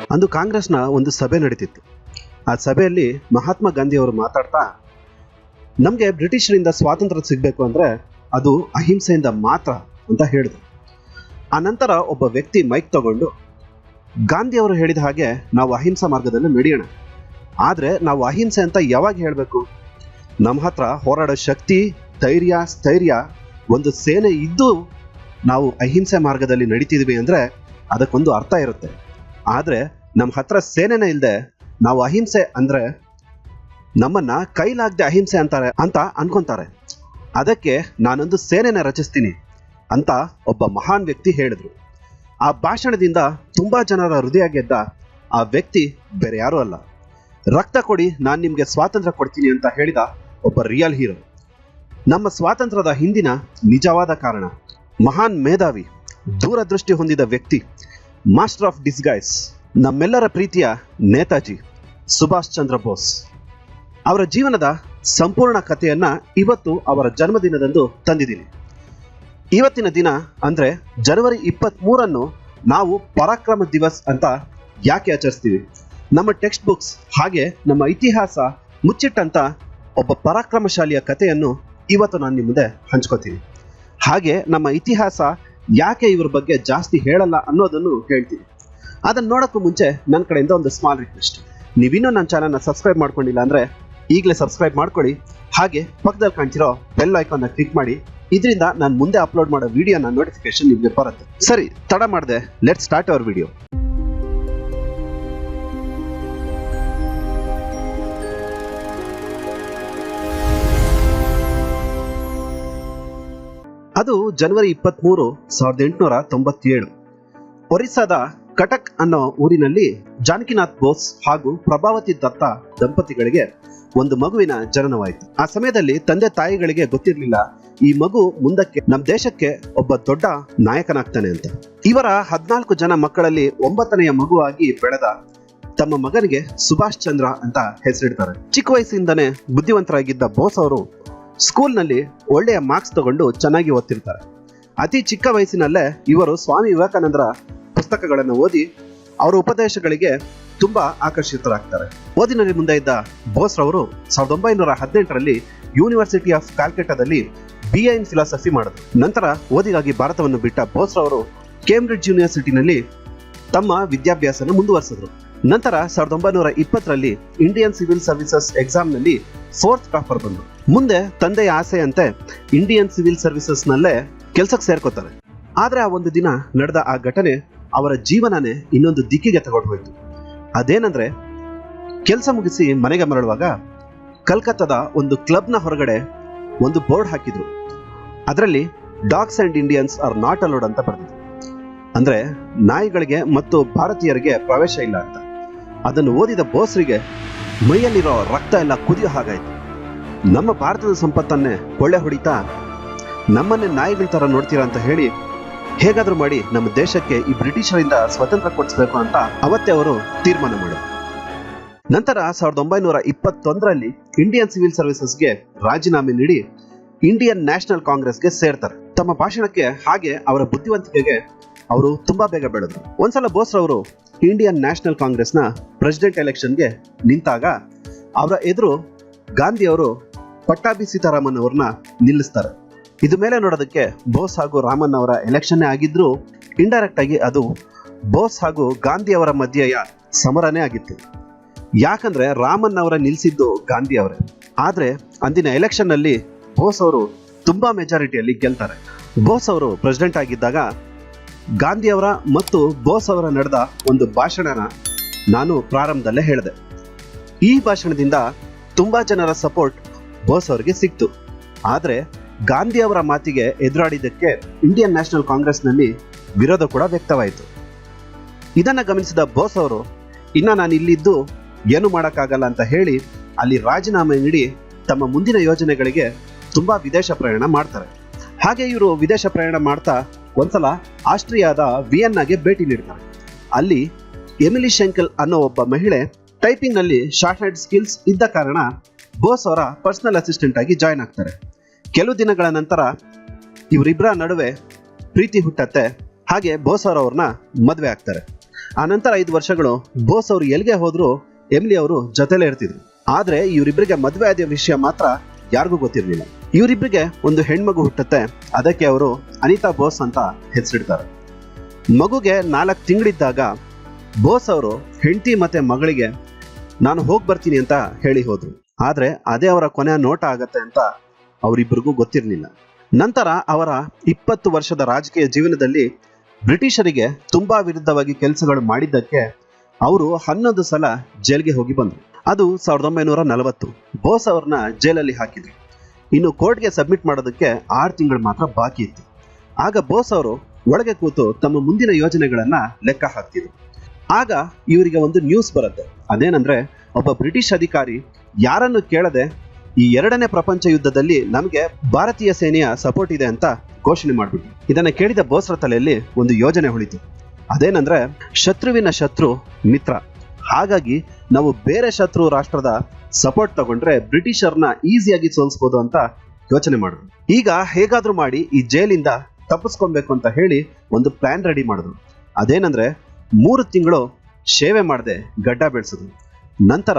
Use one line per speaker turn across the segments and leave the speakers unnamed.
ಅಂದು ಕಾಂಗ್ರೆಸ್ನ ಒಂದು ಸಭೆ ನಡೀತಿತ್ತು. ಆ ಸಭೆಯಲ್ಲಿ ಮಹಾತ್ಮ ಗಾಂಧಿ ಅವರು ಮಾತಾಡ್ತಾ, ನಮಗೆ ಬ್ರಿಟಿಷರಿಂದ ಸ್ವಾತಂತ್ರ್ಯ ಸಿಗಬೇಕು ಅಂದರೆ ಅದು ಅಹಿಂಸೆಯಿಂದ ಮಾತ್ರ ಅಂತ ಹೇಳಿದ್ರು. ಆ ನಂತರ ಒಬ್ಬ ವ್ಯಕ್ತಿ ಮೈಕ್ ತಗೊಂಡು, ಗಾಂಧಿ ಅವರು ಹೇಳಿದ ಹಾಗೆ ನಾವು ಅಹಿಂಸಾ ಮಾರ್ಗದಲ್ಲಿ ನಡೆಯೋಣ, ಆದರೆ ನಾವು ಅಹಿಂಸೆ ಅಂತ ಯಾವಾಗ ಹೇಳಬೇಕು? ನಮ್ಮ ಹತ್ರ ಹೋರಾಡೋ ಶಕ್ತಿ, ಧೈರ್ಯ, ಸ್ಥೈರ್ಯ, ಒಂದು ಸೇನೆ ಇದ್ದು ನಾವು ಅಹಿಂಸೆ ಮಾರ್ಗದಲ್ಲಿ ನಡೀತಿದ್ವಿ ಅಂದರೆ ಅದಕ್ಕೊಂದು ಅರ್ಥ ಇರುತ್ತೆ. ಆದರೆ ನಮ್ಮ ಹತ್ರ ಸೇನೆನೇ ಇಲ್ಲದೆ ನಾವು ಅಹಿಂಸೆ ಅಂದರೆ ನಮ್ಮನ್ನ ಕೈಲಾಗದೆ ಅಹಿಂಸೆ ಅಂತಾರೆ ಅಂತ ಅನ್ಕೊಂತಾರೆ. ಅದಕ್ಕೆ ನಾನೊಂದು ಸೇನೆನ ರಚಿಸ್ತೀನಿ ಅಂತ ಒಬ್ಬ ಮಹಾನ್ ವ್ಯಕ್ತಿ ಹೇಳಿದ್ರು. ಆ ಭಾಷಣದಿಂದ ತುಂಬಾ ಜನರ ಹೃದಯ ಗೆದ್ದ ಆ ವ್ಯಕ್ತಿ ಬೇರೆ ಯಾರೂ ಅಲ್ಲ, ರಕ್ತ ಕೊಡಿ ನಾನು ನಿಮ್ಗೆ ಸ್ವಾತಂತ್ರ್ಯ ಕೊಡ್ತೀನಿ ಅಂತ ಹೇಳಿದ ಒಬ್ಬ ರಿಯಲ್ ಹೀರೋ. ನಮ್ಮ ಸ್ವಾತಂತ್ರ್ಯದ ಹಿಂದಿನ ನಿಜವಾದ ಕಾರಣ ಮಹಾನ್ ಮೇಧಾವಿ, ದೂರದೃಷ್ಟಿ ಹೊಂದಿದ ವ್ಯಕ್ತಿ, ಮಾಸ್ಟರ್ ಆಫ್ ಡಿಸ್ಗೈಸ್, ನಮ್ಮೆಲ್ಲರ ಪ್ರೀತಿಯ ನೇತಾಜಿ ಸುಭಾಷ್ ಚಂದ್ರ ಬೋಸ್. ಅವರ ಜೀವನದ ಸಂಪೂರ್ಣ ಕಥೆಯನ್ನ ಇವತ್ತು ಅವರ ಜನ್ಮದಿನದಂದು ತಂದಿದ್ದೀನಿ. ಇವತ್ತಿನ ದಿನ ಅಂದ್ರೆ ಜನವರಿ 23 ನಾವು ಪರಾಕ್ರಮ ದಿವಸ್ ಅಂತ ಯಾಕೆ ಆಚರಿಸ್ತೀವಿ? ನಮ್ಮ ಟೆಕ್ಸ್ಟ್ ಬುಕ್ಸ್ ಹಾಗೆ ನಮ್ಮ ಇತಿಹಾಸ ಮುಚ್ಚಿಟ್ಟಂತ ಒಬ್ಬ ಪರಾಕ್ರಮಶಾಲಿಯ ಕಥೆಯನ್ನು ಇವತ್ತು ನಾನು ನಿಮ್ಮ ಮುಂದೆ ಹಂಚ್ಕೋತೀನಿ. ಹಾಗೆ ನಮ್ಮ ಇತಿಹಾಸ ಯಾಕೆ ಇವ್ರ ಬಗ್ಗೆ ಜಾಸ್ತಿ ಹೇಳಲ್ಲ ಅನ್ನೋದನ್ನು ಹೇಳ್ತೀನಿ. ಅದನ್ನ ನೋಡೋಕ್ಕೂ ಮುಂಚೆ ನನ್ನ ಕಡೆಯಿಂದ ಒಂದು ಸ್ಮಾಲ್ ರಿಕ್ವೆಸ್ಟ್, ನೀವಿನ್ನೂ ನನ್ನ ಚಾನಲ್ನ ಸಬ್ಸ್ಕ್ರೈಬ್ ಮಾಡ್ಕೊಂಡಿಲ್ಲ ಅಂದ್ರೆ ಈಗಲೇ ಸಬ್ಸ್ಕ್ರೈಬ್ ಮಾಡ್ಕೊಳ್ಳಿ. ಹಾಗೆ ಪಕ್ಕದಲ್ಲಿ ಕಾಣ್ತಿರೋ ಬೆಲ್ ಐಕಾನ್ನ ಕ್ಲಿಕ್ ಮಾಡಿ, ಇದರಿಂದ ನಾನು ಮುಂದೆ ಅಪ್ಲೋಡ್ ಮಾಡೋ ವಿಡಿಯೋನ ನೋಟಿಫಿಕೇಶನ್ ನಿಮಗೆ ಬರುತ್ತೆ. ಸರಿ, ತಡ ಮಾಡದೆ ಲೆಟ್ ಸ್ಟಾರ್ಟ್ ಅವರ್ ವಿಡಿಯೋ. ಅದು ಜನವರಿ 23, 1897. ಒರಿಸ್ಸಾದ ಕಟಕ್ ಅನ್ನೋ ಊರಿನಲ್ಲಿ ಜಾನಕಿನಾಥ್ ಬೋಸ್ ಹಾಗೂ ಪ್ರಭಾವತಿ ದತ್ತ ದಂಪತಿಗಳಿಗೆ ಒಂದು ಮಗುವಿನ ಜನನವಾಯಿತು. ಆ ಸಮಯದಲ್ಲಿ ತಂದೆ ತಾಯಿಗಳಿಗೆ ಗೊತ್ತಿರಲಿಲ್ಲ ಈ ಮಗು ಮುಂದಕ್ಕೆ ನಮ್ಮ ದೇಶಕ್ಕೆ ಒಬ್ಬ ದೊಡ್ಡ ನಾಯಕನಾಗ್ತಾನೆ ಅಂತ. ಇವರ 14 ಜನ ಮಕ್ಕಳಲ್ಲಿ 9ನೆಯ ಮಗುವಾಗಿ ಬೆಳೆದ ತಮ್ಮ ಮಗನಿಗೆ ಸುಭಾಷ್ ಚಂದ್ರ ಅಂತ ಹೆಸರಿಡ್ತಾರೆ. ಚಿಕ್ಕ ವಯಸ್ಸಿಂದನೇ ಬುದ್ಧಿವಂತರಾಗಿದ್ದ ಬೋಸ್ ಅವರು ಸ್ಕೂಲ್ನಲ್ಲಿ ಒಳ್ಳೆಯ ಮಾರ್ಕ್ಸ್ ತಗೊಂಡು ಚೆನ್ನಾಗಿ ಓದ್ತಿರ್ತಾರೆ. ಅತಿ ಚಿಕ್ಕ ವಯಸ್ಸಿನಲ್ಲೇ ಇವರು ಸ್ವಾಮಿ ವಿವೇಕಾನಂದರ ಪುಸ್ತಕಗಳನ್ನು ಓದಿ ಅವರ ಉಪದೇಶಗಳಿಗೆ ತುಂಬಾ ಆಕರ್ಷಿತರಾಗ್ತಾರೆ. ಓದಿನಲ್ಲಿ ಮುಂದೆ ಇದ್ದ ಬೋಸ್ ರವರು 1918ರಲ್ಲಿ ಯೂನಿವರ್ಸಿಟಿ ಆಫ್ ಕ್ಯಾಲ್ಕಟಾದಲ್ಲಿ BA ಇನ್ ಫಿಲಾಸಫಿ ಮಾಡಿದ್ರು. ನಂತರ ಓದಿಗಾಗಿ ಭಾರತವನ್ನು ಬಿಟ್ಟ ಬೋಸ್ ರವರು ಕೇಂಬ್ರಿಡ್ಜ್ ಯೂನಿವರ್ಸಿಟಿನಲ್ಲಿ ತಮ್ಮ ವಿದ್ಯಾಭ್ಯಾಸನ ಮುಂದುವರಿಸಿದ್ರು. ನಂತರ 1920ರಲ್ಲಿ ಇಂಡಿಯನ್ ಸಿವಿಲ್ ಸರ್ವಿಸಸ್ ಎಕ್ಸಾಮ್ನಲ್ಲಿ 4th ಟಾಪರ್ ಬಂದರು. ಮುಂದೆ ತಂದೆಯ ಆಸೆಯಂತೆ ಇಂಡಿಯನ್ ಸಿವಿಲ್ ಸರ್ವಿಸಸ್ ನಲ್ಲೇ ಕೆಲ್ಸಕ್ಕೆ ಸೇರ್ಕೋತಾರೆ. ಆದ್ರೆ ಆ ಒಂದು ದಿನ ನಡೆದ ಆ ಘಟನೆ ಅವರ ಜೀವನನೇ ಇನ್ನೊಂದು ದಿಕ್ಕಿಗೆ ತಗೊಂಡು ಹೋಯ್ತು. ಅದೇನಂದ್ರೆ, ಕೆಲಸ ಮುಗಿಸಿ ಮನೆಗೆ ಮರಳುವಾಗ ಕಲ್ಕತ್ತಾದ ಒಂದು ಕ್ಲಬ್ನ ಹೊರಗಡೆ ಒಂದು ಬೋರ್ಡ್ ಹಾಕಿದ್ರು. ಅದರಲ್ಲಿ dogs and Indians are not allowed ಅಂತ ಬರೆದಿದ್ರು. ಅಂದ್ರೆ ನಾಯಿಗಳಿಗೆ ಮತ್ತು ಭಾರತೀಯರಿಗೆ ಪ್ರವೇಶ ಇಲ್ಲ ಅಂತ. ಅದನ್ನು ಓದಿದ ಬೋಸ್ರಿಗೆ ಮೈಯಲ್ಲಿರೋ ರಕ್ತ ಎಲ್ಲ ಕುದಿಯೋ ಹಾಗಾಯ್ತು. ನಮ್ಮ ಭಾರತದ ಸಂಪತ್ತನ್ನೇ ಕೊಳ್ಳೆ ಹೊಡಿತಾ ನಮ್ಮನ್ನೇ ನಾಯಿಗಳ ತರ ನೋಡ್ತೀರಾ ಅಂತ ಹೇಳಿ ಹೇಗಾದ್ರೂ ಮಾಡಿ ನಮ್ಮ ದೇಶಕ್ಕೆ ಈ ಬ್ರಿಟಿಷರಿಂದ ಸ್ವತಂತ್ರ ಕೊಡಿಸಬೇಕು ಅಂತ ಅವತ್ತೇ ಅವರು ತೀರ್ಮಾನ ಮಾಡಿದ್ರು. ನಂತರ 1921ರಲ್ಲಿ ಇಂಡಿಯನ್ ಸಿವಿಲ್ ಸರ್ವಿಸಸ್ಗೆ ರಾಜೀನಾಮೆ ನೀಡಿ ಇಂಡಿಯನ್ ನ್ಯಾಷನಲ್ ಕಾಂಗ್ರೆಸ್ಗೆ ಸೇರ್ತಾರೆ. ತಮ್ಮ ಭಾಷಣಕ್ಕೆ ಹಾಗೆ ಅವರ ಬುದ್ಧಿವಂತಿಕೆಗೆ ಅವರು ತುಂಬಾ ಬೇಗ ಬೆಳೆದ್ರು. ಒಂದ್ಸಲ ಬೋಸ್ ಅವರು ಇಂಡಿಯನ್ ನ್ಯಾಷನಲ್ ಕಾಂಗ್ರೆಸ್ನ ಪ್ರೆಸಿಡೆಂಟ್ ಎಲೆಕ್ಷನ್ಗೆ ನಿಂತಾಗ ಅವರ ಎದುರು ಗಾಂಧಿ ಅವರು ಪಟ್ಟಾಭಿ ಸೀತಾರಾಮನ್ ಅವ್ರನ್ನ ನಿಲ್ಲಿಸ್ತಾರೆ. ಇದು ಮೇಲೆ ನೋಡೋದಕ್ಕೆ ಬೋಸ್ ಹಾಗೂ ರಾಮನ್ ಅವರ ಎಲೆಕ್ಷನ್ನೇ ಆಗಿದ್ರು ಇಂಡೈರೆಕ್ಟ್ ಆಗಿ ಅದು ಬೋಸ್ ಹಾಗೂ ಗಾಂಧಿ ಅವರ ಮಧ್ಯೆಯ ಸಮರನೇ ಆಗಿತ್ತು. ಯಾಕಂದ್ರೆ ರಾಮನ್ ಅವರ ನಿಲ್ಲಿಸಿದ್ದು ಗಾಂಧಿ ಅವರೇ. ಆದ್ರೆ ಅಂದಿನ ಎಲೆಕ್ಷನ್ ನಲ್ಲಿ ಬೋಸ್ ಅವರು ತುಂಬಾ ಮೆಜಾರಿಟಿಯಲ್ಲಿ ಗೆಲ್ತಾರೆ. ಬೋಸ್ ಅವರು ಪ್ರೆಸಿಡೆಂಟ್ ಆಗಿದ್ದಾಗ ಗಾಂಧಿ ಅವರ ಮತ್ತು ಬೋಸ್ ಅವರ ನಡೆದ ಒಂದು ಭಾಷಣನ ನಾನು ಪ್ರಾರಂಭದಲ್ಲೇ ಹೇಳಿದೆ. ಈ ಭಾಷಣದಿಂದ ತುಂಬಾ ಜನರ ಸಪೋರ್ಟ್ ಬೋಸ್ ಅವರಿಗೆ ಸಿಕ್ತು. ಆದ್ರೆ ಗಾಂಧಿ ಅವರ ಮಾತಿಗೆ ಎದುರಾಡಿದ್ದಕ್ಕೆ ಇಂಡಿಯನ್ ನ್ಯಾಷನಲ್ ಕಾಂಗ್ರೆಸ್ನಲ್ಲಿ ವಿರೋಧ ಕೂಡ ವ್ಯಕ್ತವಾಯಿತು. ಇದನ್ನ ಗಮನಿಸಿದ ಬೋಸ್ ಅವರು ಇನ್ನ ನಾನು ಇಲ್ಲಿದ್ದು ಏನು ಮಾಡೋಕ್ಕಾಗಲ್ಲ ಅಂತ ಹೇಳಿ ಅಲ್ಲಿ ರಾಜೀನಾಮೆ ನೀಡಿ ತಮ್ಮ ಮುಂದಿನ ಯೋಜನೆಗಳಿಗೆ ತುಂಬಾ ವಿದೇಶ ಪ್ರಯಾಣ ಮಾಡ್ತಾರೆ. ಹಾಗೆ ಇವರು ವಿದೇಶ ಪ್ರಯಾಣ ಮಾಡ್ತಾ ಒಂದ್ಸಲ ಆಸ್ಟ್ರಿಯಾದ ವಿಯನ್ನಾಗೆ ಭೇಟಿ ನೀಡ್ತಾರೆ. ಅಲ್ಲಿ ಎಮಿಲಿ ಶೆಂಕಲ್ ಅನ್ನೋ ಒಬ್ಬ ಮಹಿಳೆ ಟೈಪಿಂಗ್ ನಲ್ಲಿ ಶಾರ್ಟ್ ಹ್ಯಾಂಡ್ ಸ್ಕಿಲ್ಸ್ ಇದ್ದ ಕಾರಣ ಬೋಸ್ ಅವರ ಪರ್ಸನಲ್ ಅಸಿಸ್ಟೆಂಟ್ ಆಗಿ ಜಾಯ್ನ್ ಆಗ್ತಾರೆ. ಕೆಲವು ದಿನಗಳ ನಂತರ ಇವರಿಬ್ಬರ ನಡುವೆ ಪ್ರೀತಿ ಹುಟ್ಟತ್ತೆ. ಹಾಗೆ ಬೋಸ್ ಅವರವ್ರನ್ನ ಮದುವೆ ಆಗ್ತಾರೆ. ಆನಂತರ 5 ವರ್ಷಗಳು ಬೋಸ್ ಅವರು ಎಲ್ಲಿಗೆ ಹೋದ್ರು ಎಮಿಲಿ ಅವರು ಜೊತೆಲೇ ಇರ್ತಿದ್ರು. ಆದ್ರೆ ಇವರಿಬ್ಬರಿಗೆ ಮದುವೆ ಆದ ವಿಷಯ ಮಾತ್ರ ಯಾರಿಗೂ ಗೊತ್ತಿರಲಿಲ್ಲ. ಇವರಿಬ್ಬರಿಗೆ ಒಂದು ಹೆಣ್ಮಗು ಹುಟ್ಟುತ್ತೆ. ಅದಕ್ಕೆ ಅವರು ಅನಿತಾ ಬೋಸ್ ಅಂತ ಹೆಸರಿಡ್ತಾರೆ. ಮಗುಗೆ 4 ತಿಂಗಳಿದ್ದಾಗ ಬೋಸ್ ಅವರು ಹೆಂಡತಿ ಮತ್ತೆ ಮಗಳಿಗೆ ನಾನು ಹೋಗಿ ಬರ್ತೀನಿ ಅಂತ ಹೇಳಿ ಹೋದ್ರು. ಆದ್ರೆ ಅದೇ ಅವರ ಕೊನೆಯ ನೋಟ ಆಗತ್ತೆ ಅಂತ ಅವರಿಬ್ಬರಿಗೂ ಗೊತ್ತಿರಲಿಲ್ಲ. ನಂತರ ಅವರ 20 ವರ್ಷದ ರಾಜಕೀಯ ಜೀವನದಲ್ಲಿ ಬ್ರಿಟಿಷರಿಗೆ ತುಂಬಾ ವಿರುದ್ಧವಾಗಿ ಕೆಲಸಗಳು ಮಾಡಿದ್ದಕ್ಕೆ ಅವರು 11 ಸಲ ಜೈಲ್ಗೆ ಹೋಗಿ ಬಂದರು. ಅದು 1940. ಬೋಸ್ ಅವ್ರನ್ನ ಜೈಲಲ್ಲಿ ಹಾಕಿದ್ರು. ಇನ್ನು ಕೋರ್ಟ್ಗೆ ಸಬ್ಮಿಟ್ ಮಾಡೋದಕ್ಕೆ 6 ತಿಂಗಳು ಮಾತ್ರ ಬಾಕಿ ಇತ್ತು. ಆಗ ಬೋಸ್ ಅವರು ಒಳಗೆ ಕೂತು ತಮ್ಮ ಮುಂದಿನ ಯೋಜನೆಗಳನ್ನ ಲೆಕ್ಕ ಹಾಕ್ತಿದ್ರು. ಆಗ ಇವರಿಗೆ ಒಂದು ನ್ಯೂಸ್ ಬರುತ್ತೆ. ಅದೇನಂದ್ರೆ, ಒಬ್ಬ ಬ್ರಿಟಿಷ್ ಅಧಿಕಾರಿ ಯಾರನ್ನು ಕೇಳದೆ ಈ 2ನೇ ಪ್ರಪಂಚ ಯುದ್ಧದಲ್ಲಿ ನಮಗೆ ಭಾರತೀಯ ಸೇನೆಯ ಸಪೋರ್ಟ್ ಇದೆ ಅಂತ ಘೋಷಣೆ ಮಾಡ್ಬಿಟ್ರು. ಇದನ್ನ ಕೇಳಿದ ಬೋಸ್ರ ತಲೆಯಲ್ಲಿ ಒಂದು ಯೋಜನೆ ಹೊಳಿತು. ಅದೇನಂದ್ರೆ, ಶತ್ರುವಿನ ಶತ್ರು ಮಿತ್ರ. ಹಾಗಾಗಿ ನಾವು ಬೇರೆ ಶತ್ರು ರಾಷ್ಟ್ರದ ಸಪೋರ್ಟ್ ತಗೊಂಡ್ರೆ ಬ್ರಿಟಿಷರ್ನ ಈಸಿಯಾಗಿ ಸೋಲಿಸಬಹುದು ಅಂತ ಯೋಚನೆ ಮಾಡಿದ್ರು. ಈಗ ಹೇಗಾದ್ರೂ ಮಾಡಿ ಈ ಜೈಲಿಂದ ತಪ್ಪಿಸ್ಕೊಬೇಕು ಅಂತ ಹೇಳಿ ಒಂದು ಪ್ಲಾನ್ ರೆಡಿ ಮಾಡಿದ್ರು. ಅದೇನಂದ್ರೆ, 3 ತಿಂಗಳು ಸೇವೆ ಮಾಡದೆ ಗಡ್ಡ ಬೆಳೆಸಿದ್ರು. ನಂತರ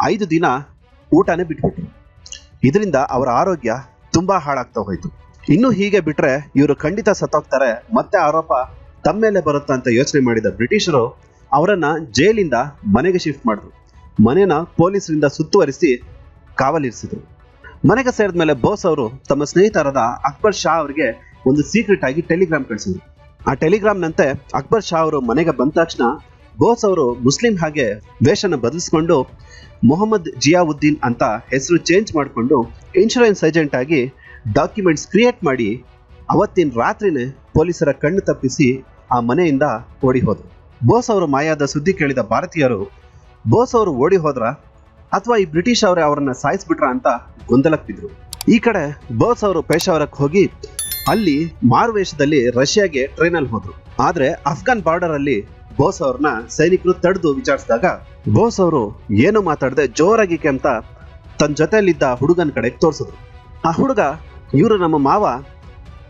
5 ದಿನ ಊಟನೇ ಬಿಟ್ಬಿಟ್ರು. ಇದರಿಂದ ಅವರ ಆರೋಗ್ಯ ತುಂಬಾ ಹಾಳಾಗ್ತಾ ಹೋಯ್ತು. ಇನ್ನು ಹೀಗೆ ಬಿಟ್ರೆ ಇವರು ಖಂಡಿತ ಸತ್ತೋಗ್ತಾರೆ, ಮತ್ತೆ ಆರೋಪ ತಮ್ಮ ಮೇಲೆ ಬರುತ್ತೆ ಅಂತ ಯೋಚನೆ ಮಾಡಿದ ಬ್ರಿಟಿಷರು ಅವರನ್ನ ಜೈಲಿಂದ ಮನೆಗೆ ಶಿಫ್ಟ್ ಮಾಡಿದ್ರು. ಮನೆನ ಪೊಲೀಸರಿಂದ ಸುತ್ತುವರಿಸಿ ಕಾವಲಿರಿಸಿದ್ರು. ಮನೆಗೆ ಸೇರಿದ ಮೇಲೆ ಬೋಸ್ ಅವರು ತಮ್ಮ ಸ್ನೇಹಿತರಾದ ಅಕ್ಬರ್ ಶಾ ಅವರಿಗೆ ಒಂದು ಸೀಕ್ರೆಟ್ ಆಗಿ ಟೆಲಿಗ್ರಾಮ್ ಕಳಿಸಿದ್ರು. ಆ ಟೆಲಿಗ್ರಾಮ್ನಂತೆ ಅಕ್ಬರ್ ಶಾ ಅವರು ಮನೆಗೆ ಬಂದ ತಕ್ಷಣ ಬೋಸ್ ಅವರು ಮುಸ್ಲಿಂ ಹಾಗೆ ವೇಷನ ಬದಲಿಸ್ಕೊಂಡು ಮೊಹಮ್ಮದ್ ಜಿಯಾವುದ್ದೀನ್ ಅಂತ ಹೆಸರು ಚೇಂಜ್ ಮಾಡಿಕೊಂಡು ಇನ್ಶೂರೆನ್ಸ್ ಏಜೆಂಟ್ ಆಗಿ ಡಾಕ್ಯುಮೆಂಟ್ಸ್ ಕ್ರಿಯೇಟ್ ಮಾಡಿ ಅವತ್ತಿನ ರಾತ್ರಿನೇ ಪೊಲೀಸರ ಕಣ್ಣು ತಪ್ಪಿಸಿ ಆ ಮನೆಯಿಂದ ಓಡಿ ಹೋದ್ರು. ಬೋಸ್ ಅವರು ಮಾಯಾದ ಸುದ್ದಿ ಕೇಳಿದ ಭಾರತೀಯರು ಬೋಸ್ ಅವರು ಓಡಿ ಹೋದ್ರ ಅಥವಾ ಈ ಬ್ರಿಟಿಷ್ ಅವರೇ ಅವರನ್ನ ಸಾಯಿಸ್ಬಿಟ್ರ ಅಂತ ಗೊಂದಲಕ್ಕೆ ಬಿದ್ರು. ಈ ಕಡೆ ಬೋಸ್ ಅವರು ಪೇಶಾವರಕ್ಕೆ ಹೋಗಿ ಅಲ್ಲಿ ಮಾರುವೇಷದಲ್ಲಿ ರಷ್ಯಾಗೆ ಟ್ರೈನಲ್ಲಿ ಹೋದ್ರು. ಆದ್ರೆ ಅಫ್ಘಾನ್ ಬಾರ್ಡರ್ ಅಲ್ಲಿ ಬೋಸ್ ಅವ್ರನ್ನ ಸೈನಿಕರು ತಡೆದು ವಿಚಾರಿಸಿದಾಗ ಬೋಸ್ ಅವರು ಏನು ಮಾತಾಡದೆ ಜೋರಾಗಿ ಕೆಂತ ತನ್ನ ಜೊತೆಯಲ್ಲಿದ್ದ ಹುಡುಗನ ಕಡೆ ತೋರಿಸಿದ್ರು. ಆ ಹುಡುಗ, ಇವರು ನಮ್ಮ ಮಾವ,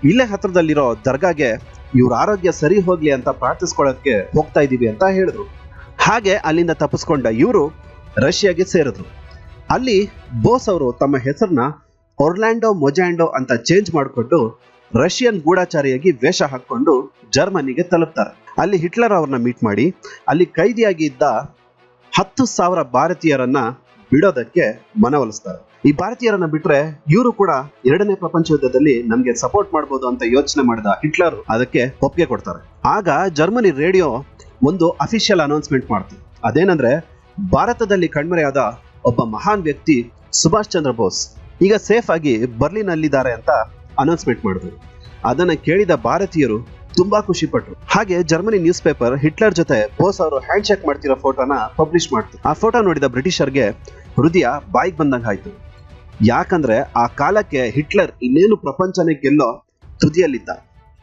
ಇಲ್ಲೇ ಹತ್ರದಲ್ಲಿರೋ ದರ್ಗಾಗೆ ಇವ್ರ ಆರೋಗ್ಯ ಸರಿ ಹೋಗ್ಲಿ ಅಂತ ಪ್ರಾರ್ಥಿಸ್ಕೊಳ್ಳೋಕೆ ಹೋಗ್ತಾ ಇದೀವಿ ಅಂತ ಹೇಳಿದ್ರು. ಹಾಗೆ ಅಲ್ಲಿಂದ ತಪ್ಪಿಸ್ಕೊಂಡ ಇವರು ರಷ್ಯಾಗೆ ಸೇರಿದ್ರು. ಅಲ್ಲಿ ಬೋಸ್ ಅವರು ತಮ್ಮ ಹೆಸರನ್ನ ಒರ್ಲ್ಯಾಂಡೋ ಮೊಜಾಂಡೋ ಅಂತ ಚೇಂಜ್ ಮಾಡಿಕೊಂಡು ರಷ್ಯನ್ ಗೂಢಾಚಾರಿಯಾಗಿ ವೇಷ ಹಾಕೊಂಡು ಜರ್ಮನಿಗೆ ತಲುಪ್ತಾರೆ. ಅಲ್ಲಿ ಹಿಟ್ಲರ್ ಅವ್ರನ್ನ ಮೀಟ್ ಮಾಡಿ ಅಲ್ಲಿ ಕೈದಿಯಾಗಿ ಇದ್ದ 10,000 ಭಾರತೀಯರನ್ನ ಬಿಡೋದಕ್ಕೆ ಮನವೊಲಿಸ್ತಾರೆ. ಈ ಭಾರತೀಯರನ್ನ ಬಿಟ್ರೆ ಇವರು ಕೂಡ 2ನೇ ಪ್ರಪಂಚ ಯುದ್ಧದಲ್ಲಿ ನಮ್ಗೆ ಸಪೋರ್ಟ್ ಮಾಡ್ಬೋದು ಅಂತ ಯೋಚನೆ ಮಾಡಿದ ಹಿಟ್ಲರ್ ಅದಕ್ಕೆ ಒಪ್ಪಿಗೆ ಕೊಡ್ತಾರೆ. ಆಗ ಜರ್ಮನಿ ರೇಡಿಯೋ ಒಂದು ಅಫಿಷಿಯಲ್ ಅನೌನ್ಸ್ಮೆಂಟ್ ಮಾಡ್ತು. ಅದೇನಂದ್ರೆ, ಭಾರತದಲ್ಲಿ ಕಣ್ಮರೆಯಾದ ಒಬ್ಬ ಮಹಾನ್ ವ್ಯಕ್ತಿ ಸುಭಾಷ್ ಚಂದ್ರ ಬೋಸ್ ಈಗ ಸೇಫ್ ಆಗಿ ಬರ್ಲಿನ್ ಅಲ್ಲಿದ್ದಾರೆ ಅಂತ ಅನೌನ್ಸ್ಮೆಂಟ್ ಮಾಡಿದ್ರು. ಅದನ್ನ ಕೇಳಿದ ಭಾರತೀಯರು ತುಂಬಾ ಖುಷಿ ಪಟ್ರು. ಹಾಗೆ ಜರ್ಮನಿ ನ್ಯೂಸ್ ಪೇಪರ್ ಹಿಟ್ಲರ್ ಜೊತೆ ಬೋಸ್ ಅವರು ಹ್ಯಾಂಡ್ ಶೇಕ್ ಮಾಡ್ತಿರೋ ಫೋಟೋನ ಪಬ್ಲಿಷ್ ಮಾಡ್ತು. ಆ ಫೋಟೋ ನೋಡಿದ ಬ್ರಿಟಿಷರ್ಗೆ ಹೃದಯ ಬಾಯಿಗೆ ಬಂದಂಗೆ ಆಯ್ತು. ಯಾಕಂದ್ರೆ ಆ ಕಾಲಕ್ಕೆ ಹಿಟ್ಲರ್ ಇನ್ನೇನು ಪ್ರಪಂಚನೇ ಗೆಲ್ಲೋ ತುದಿಯಲ್ಲಿದ್ದ.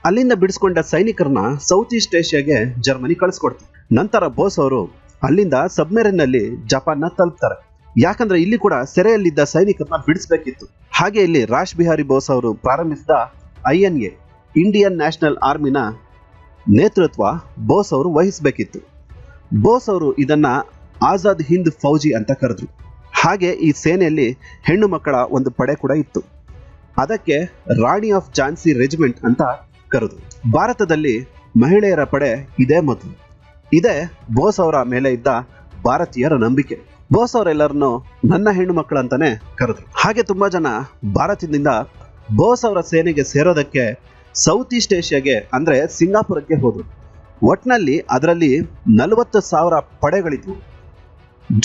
ಅಲ್ಲಿಂದ ಬಿಡಿಸ್ಕೊಂಡ ಸೈನಿಕರನ್ನ ಸೌತ್ ಈಸ್ಟ್ ಏಷ್ಯಾಗೆ ಜರ್ಮನಿ ಕಳಿಸ್ಕೊಡ್ತು. ನಂತರ ಬೋಸ್ ಅವರು ಅಲ್ಲಿಂದ ಸಬ್ಮೆರಿನ್ ನಲ್ಲಿ ಜಪಾನ್ನ ತಲುಪ್ತಾರೆ. ಯಾಕಂದ್ರೆ ಇಲ್ಲಿ ಕೂಡ ಸೆರೆಯಲ್ಲಿದ್ದ ಸೈನಿಕರನ್ನ ಬಿಡಿಸ್ಬೇಕಿತ್ತು. ಹಾಗೆ ಇಲ್ಲಿ ರಾಶ್ ಬಿಹಾರಿ ಬೋಸ್ ಅವರು ಪ್ರಾರಂಭಿಸಿದ INA ಇಂಡಿಯನ್ ನ್ಯಾಷನಲ್ ಆರ್ಮಿನ ನೇತೃತ್ವ ಬೋಸ್ ಅವರು ವಹಿಸಬೇಕಿತ್ತು. ಬೋಸ್ ಅವರು ಇದನ್ನ ಆಜಾದ್ ಹಿಂದ್ ಫೌಜಿ ಅಂತ ಕರೆದ್ರು. ಹಾಗೆ ಈ ಸೇನೆಯಲ್ಲಿ ಹೆಣ್ಣು ಮಕ್ಕಳ ಒಂದು ಪಡೆ ಕೂಡ ಇತ್ತು. ಅದಕ್ಕೆ ರಾಣಿ ಆಫ್ ಝಾನ್ಸಿ ರೆಜಿಮೆಂಟ್ ಅಂತ ಕರೆದ್ರು. ಭಾರತದಲ್ಲಿ ಮಹಿಳೆಯರ ಪಡೆ ಇದೇ ಮೊದಲು. ಇದೇ ಬೋಸ್ ಅವರ ಮೇಲೆ ಇದ್ದ ಭಾರತೀಯರ ನಂಬಿಕೆ. ಬೋಸ್ ಅವರೆಲ್ಲರನ್ನು ನನ್ನ ಹೆಣ್ಣು ಮಕ್ಕಳು ಅಂತಾನೆ ಕರೆದ್ರು. ಹಾಗೆ ತುಂಬಾ ಜನ ಭಾರತದಿಂದ ಬೋಸ್ ಅವರ ಸೇನೆಗೆ ಸೇರೋದಕ್ಕೆ ಸೌತ್ ಈಸ್ಟ್ ಏಷ್ಯಾಗೆ ಅಂದ್ರೆ ಸಿಂಗಾಪುರಕ್ಕೆ ಹೋದ್ರು. ಒಟ್ನಲ್ಲಿ ಅದರಲ್ಲಿ 40,000 ಪಡೆಗಳಿದ್ವು.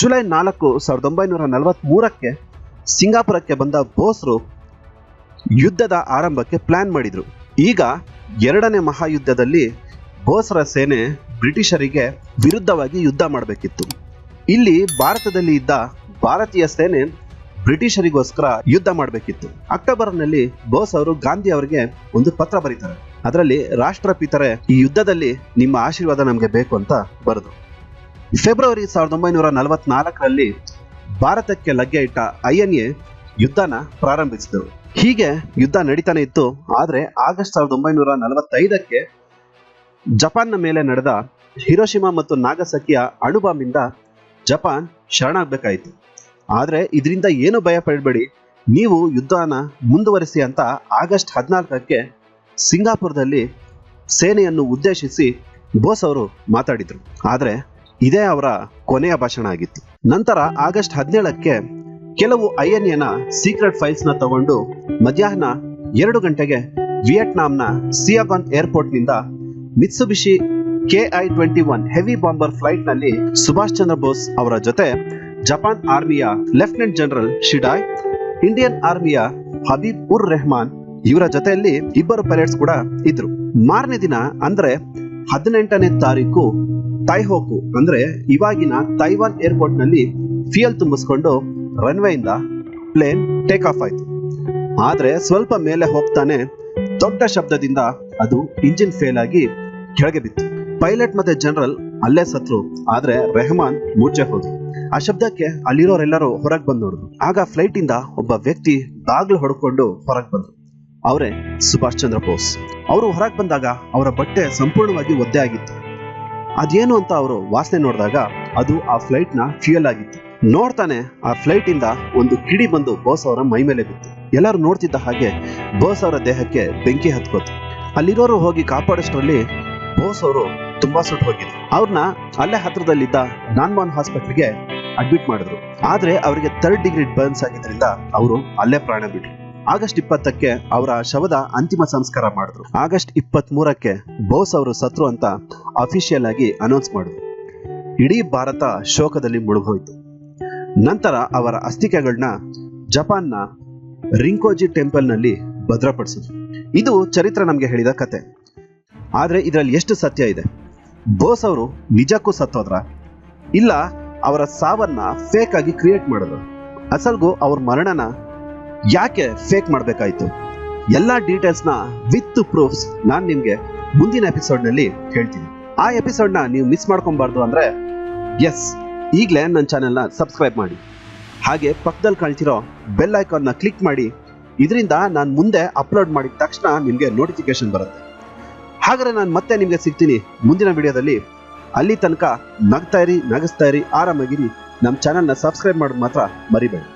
ಜುಲೈ 4, 1943ಕ್ಕೆ ಸಿಂಗಾಪುರಕ್ಕೆ ಬಂದ ಬೋಸ್ರು ಯುದ್ಧದ ಆರಂಭಕ್ಕೆ ಪ್ಲಾನ್ ಮಾಡಿದ್ರು. ಈಗ 2ನೇ ಮಹಾಯುದ್ಧದಲ್ಲಿ ಬೋಸ್ರ ಸೇನೆ ಬ್ರಿಟಿಷರಿಗೆ ವಿರುದ್ಧವಾಗಿ ಯುದ್ಧ ಮಾಡಬೇಕಿತ್ತು. ಇಲ್ಲಿ ಭಾರತದಲ್ಲಿ ಇದ್ದ ಭಾರತೀಯ ಸೇನೆ ಬ್ರಿಟಿಷರಿಗೋಸ್ಕರ ಯುದ್ಧ ಮಾಡಬೇಕಿತ್ತು. ಅಕ್ಟೋಬರ್ನಲ್ಲಿ ಬೋಸ್ ಅವರು ಗಾಂಧಿ ಅವರಿಗೆ ಒಂದು ಪತ್ರ ಬರೀತಾರೆ. ಅದರಲ್ಲಿ ರಾಷ್ಟ್ರಪಿತರೆ, ಈ ಯುದ್ಧದಲ್ಲಿ ನಿಮ್ಮ ಆಶೀರ್ವಾದ ನಮಗೆ ಬೇಕು ಅಂತ ಬರೆದು. ಫೆಬ್ರವರಿ 1944ರಲ್ಲಿ ಭಾರತಕ್ಕೆ ಲಗ್ಗೆ ಇಟ್ಟ INA ಯುದ್ಧನ ಪ್ರಾರಂಭಿಸಿದರು. ಹೀಗೆ ಯುದ್ಧ ನಡೀತಾನೆ ಇತ್ತು. ಆದ್ರೆ ಆಗಸ್ಟ್ 1945ಕ್ಕೆ ಜಪಾನ್ನ ಮೇಲೆ ನಡೆದ ಹಿರೋಶಿಮಾ ಮತ್ತು ನಾಗಸಾಕಿಯ ಅಣುಬಾಂಬಿಂದ ಜಪಾನ್ ಶರಣಾಗಬೇಕಾಯಿತು. ಆದರೆ ಇದರಿಂದ ಏನು ಭಯ ಪಡಬೇಡಿ, ನೀವು ಯುದ್ಧನ ಮುಂದುವರಿಸಿ ಅಂತ ಆಗಸ್ಟ್ 14ಕ್ಕೆ ಸಿಂಗಾಪುರದಲ್ಲಿ ಸೇನೆಯನ್ನು ಉದ್ದೇಶಿಸಿ ಬೋಸ್ ಅವರು ಮಾತಾಡಿದ್ರು. ಆದರೆ ಇದೇ ಅವರ ಕೊನೆಯ ಭಾಷಣ ಆಗಿತ್ತು. ನಂತರ ಆಗಸ್ಟ್ 17ಕ್ಕೆ ಕೆಲವು ಐಎನ್ಎನ ಸೀಕ್ರೆಟ್ ಫೈಲ್ಸ್ ನ ತಗೊಂಡು ಮಧ್ಯಾಹ್ನ 2 ಗಂಟೆಗೆ ವಿಯೆಟ್ನಾಂನ ಸಿಯಾಗಾನ್ ಏರ್ಪೋರ್ಟ್ ನಿಂದ ಮಿತ್ಸುಬಿಶಿ KI-21 ಹೆವಿ ಬಾಂಬರ್ ಫ್ಲೈಟ್ ನಲ್ಲಿ ಸುಭಾಷ್ ಚಂದ್ರ ಬೋಸ್ ಅವರ ಜೊತೆ ಜಪಾನ್ ಆರ್ಮಿಯ ಲೆಫ್ಟಿನೆಂಟ್ ಜನರಲ್ ಶಿಡಾಯ್, ಇಂಡಿಯನ್ ಆರ್ಮಿಯ ಹಬೀಬ್ ಉರ್ ರೆಹಮಾನ್ ಇವರ ಜೊತೆಯಲ್ಲಿ ಇಬ್ಬರು ಪೈಲಟ್ಸ್ ಕೂಡ ಇದ್ರು. ಮಾರನೇ ದಿನ ಅಂದ್ರೆ 18ನೇ ತಾರೀಕು ತೈಹೋಕು ಅಂದ್ರೆ ಇವಾಗಿನ ತೈವಾನ್ ಏರ್ಪೋರ್ಟ್ ನಲ್ಲಿ ಫ್ಯೂಯಲ್ ತುಂಬಿಸ್ಕೊಂಡು ರನ್ವೇ ಇಂದ ಪ್ಲೇನ್ ಟೇಕ್ ಆಫ್ ಆಯ್ತು. ಆದ್ರೆ ಸ್ವಲ್ಪ ಮೇಲೆ ಹೋಗ್ತಾನೆ ದೊಡ್ಡ ಶಬ್ದದಿಂದ ಅದು ಇಂಜಿನ್ ಫೇಲ್ ಆಗಿ ಕೆಳಗೆ ಬಿತ್ತು. ಪೈಲಟ್ ಮತ್ತೆ ಜನರಲ್ ಅಲ್ಲೇ ಸತ್ರು. ಆದ್ರೆ ರೆಹಮಾನ್ ಮೂರ್ಛೆ ಹೋದ್ರು. ಆ ಶಬ್ದಕ್ಕೆ ಅಲ್ಲಿರೋರೆಲ್ಲರೂ ಹೊರಗೆ ಬಂದು ನೋಡಿದ್ರು. ಆಗ ಫ್ಲೈಟ್ ಇಂದ ಒಬ್ಬ ವ್ಯಕ್ತಿ ಬಾಗ್ಲು ಹೊಡ್ಕೊಂಡು ಹೊರಗೆ ಬಂದ್ರು. ಅವರೇ ಸುಭಾಷ್ ಚಂದ್ರ ಬೋಸ್. ಅವರು ಹೊರಗೆ ಬಂದಾಗ ಅವರ ಬಟ್ಟೆ ಸಂಪೂರ್ಣವಾಗಿ ಒದ್ದೆ ಆಗಿತ್ತು. ಅದೇನು ಅಂತ ಅವರು ವಾಸನೆ ನೋಡಿದಾಗ ಅದು ಆ ಫ್ಲೈಟ್ ನ ಫ್ಯೂಯಲ್ ಆಗಿತ್ತು. ನೋಡ್ತಾನೆ ಆ ಫ್ಲೈಟ್ ಇಂದ ಒಂದು ಕಿಡಿ ಬಂದು ಬೋಸ್ ಅವರ ಮೈ ಮೇಲೆ ಬಿತ್ತು. ಎಲ್ಲರೂ ನೋಡ್ತಿದ್ದ ಹಾಗೆ ಬೋಸ್ ಅವರ ದೇಹಕ್ಕೆ ಬೆಂಕಿ ಹತ್ಕೋತು. ಅಲ್ಲಿರೋರು ಹೋಗಿ ಕಾಪಾಡೋಷ್ಟರಲ್ಲಿ ಬೋಸ್ ಅವರು ತುಂಬಾ ಸುಟ್ಟು ಹೋಗಿದ್ರು. ಅವ್ರನ್ನ ಅಲ್ಲೇ ಹತ್ರದಲ್ಲಿದ್ದ ನಾನ್ಮಾನ್ ಹಾಸ್ಪಿಟಲ್ಗೆ ಅಡ್ಮಿಟ್ ಮಾಡಿದ್ರು. ಆದ್ರೆ ಅವರಿಗೆ 3rd ಡಿಗ್ರಿ ಬರ್ನ್ಸ್ ಆಗಿದ್ರಿಂದ ಅವರು ಅಲ್ಲೇ ಪ್ರಾಣ ಬಿಟ್ರು. ಆಗಸ್ಟ್ 20ಕ್ಕೆ ಅವರ ಶವದ ಅಂತಿಮ ಸಂಸ್ಕಾರ ಮಾಡಿದ್ರು. ಆಗಸ್ಟ್ 23ಕ್ಕೆ ಬೋಸ್ ಅವರು ಸತ್ರು ಅಂತ ಅಫಿಷಿಯಲ್ ಆಗಿ ಅನೌನ್ಸ್ ಮಾಡಿದ್ರು. ಇಡೀ ಭಾರತ ಶೋಕದಲ್ಲಿ ಮುಳುಗೋಯ್ತು. ನಂತರ ಅವರ ಅಸ್ಥಿಕೆಗಳನ್ನ ಜಪಾನ್ನ ರಿಂಕೋಜಿ ಟೆಂಪಲ್ ನಲ್ಲಿ ಭದ್ರಪಡಿಸಿದ್ರು. ಇದು ಚರಿತ್ರೆ ನಮ್ಗೆ ಹೇಳಿದ ಕತೆ. ಆದ್ರೆ ಇದರಲ್ಲಿ ಎಷ್ಟು ಸತ್ಯ ಇದೆ? ಬೋಸ್ ಅವರು ನಿಜಕ್ಕೂ ಸತ್ತೋದ್ರ, ಇಲ್ಲ ಅವರ ಸಾವನ್ನ ಫೇಕ್ ಆಗಿ ಕ್ರಿಯೇಟ್ ಮಾಡಿದ್ರು? ಅಸಲ್ಗೂ ಅವ್ರ ಮರಣನ ಯಾಕೆ ಫೇಕ್ ಮಾಡ್ಬೇಕಾಯ್ತು? ಎಲ್ಲಾ ಡೀಟೇಲ್ಸ್ ನ ವಿತ್ ಪ್ರೂಫ್ಸ್ ನಾನ್ ನಿಮ್ಗೆ ಮುಂದಿನ ಎಪಿಸೋಡ್ ನಲ್ಲಿ ಹೇಳ್ತೀನಿ. ಆ ಎಪಿಸೋಡ್ ನ ನೀವು ಮಿಸ್ ಮಾಡ್ಕೊಬಾರ್ದು ಅಂದ್ರೆ ಈಗಲೇ ನನ್ನ ಚಾನೆಲ್ನ ಸಬ್ಸ್ಕ್ರೈಬ್ ಮಾಡಿ. ಹಾಗೆ ಪಕ್ಕದಲ್ಲಿ ಕಾಣ್ತಿರೋ ಬೆಲ್ ಐಕಾನ್ ನ ಕ್ಲಿಕ್ ಮಾಡಿ. ಇದರಿಂದ ನಾನು ಮುಂದೆ ಅಪ್ಲೋಡ್ ಮಾಡಿದ ತಕ್ಷಣ ನಿಮ್ಗೆ ನೋಟಿಫಿಕೇಶನ್ ಬರುತ್ತೆ. ಹಾಗಾದ್ರೆ ನಾನು ಮತ್ತೆ ನಿಮ್ಗೆ ಸಿಗ್ತೀನಿ ಮುಂದಿನ ವಿಡಿಯೋದಲ್ಲಿ. ಅಲ್ಲಿ ತನಕ ನಗ್ತಾ ಇರಿ, ನಗಿಸ್ತಾ ಇರಿ, ಆರಾಮಾಗಿರಿ. ನಮ್ಮ ಚಾನೆಲ್ನ ಸಬ್ಸ್ಕ್ರೈಬ್ ಮಾಡೋದು ಮಾತ್ರ ಮರಿಬೇಡಿ.